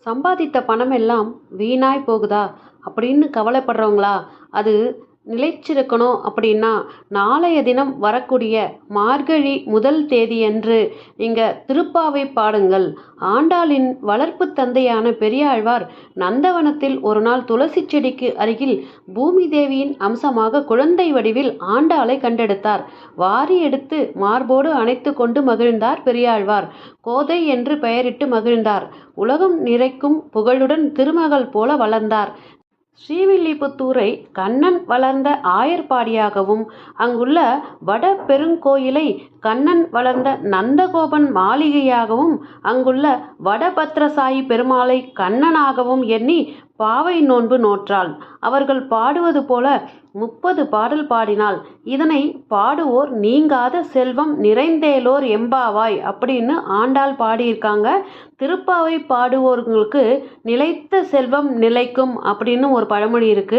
சம்பாதித்த பணம் எல்லாம் வீணாய் போகுதா அப்படின்னு கவலைப்படுறவங்களா? அது நிலைச்சிருக்கணும் அப்படின்னா, நாளைய தினம் வரக்கூடிய மார்கழி முதல் தேதியன்று நீங்க திருப்பாவை பாடுங்கள். ஆண்டாளின் வளர்ப்புத் தந்தையான பெரியாழ்வார் நந்தவனத்தில் ஒரு நாள் துளசி செடிக்கு அருகில் பூமி தேவியின் அம்சமாக குழந்தை வடிவில் ஆண்டாளை கண்டெடுத்தார். வாரி எடுத்து மார்போடு அணைத்து கொண்டு மகிழ்ந்தார் பெரியாழ்வார். கோதை என்று பெயரிட்டு மகிழ்ந்தார். உலகம் நிறைக்கும் புகழுடன் திருமகள் போல வளர்ந்தார். ஸ்ரீவில்லிபுத்தூரை கண்ணன் வளர்ந்த ஆயர்பாடியாகவும், அங்குள்ள வட பெருங்கோயிலை கண்ணன் வளர்ந்த நந்தகோபன் மாளிகையாகவும், அங்குள்ள வடபத்ரசாயி பெருமாளை கண்ணனாகவும் எண்ணி பாவை நோன்பு நோற்றாள். அவர்கள் பாடுவது போல 30 பாடல் பாடினாள். இதனை பாடுவோர் நீங்காத செல்வம் நிறைந்தேலோர் எம்பாவாய் அப்படின்னு ஆண்டாள் பாடியிருக்காங்க. திருப்பாவை பாடுவோர்களுக்கு நிலைத்த செல்வம் நிலைக்கும் அப்படின்னு ஒரு பழமொழி இருக்கு.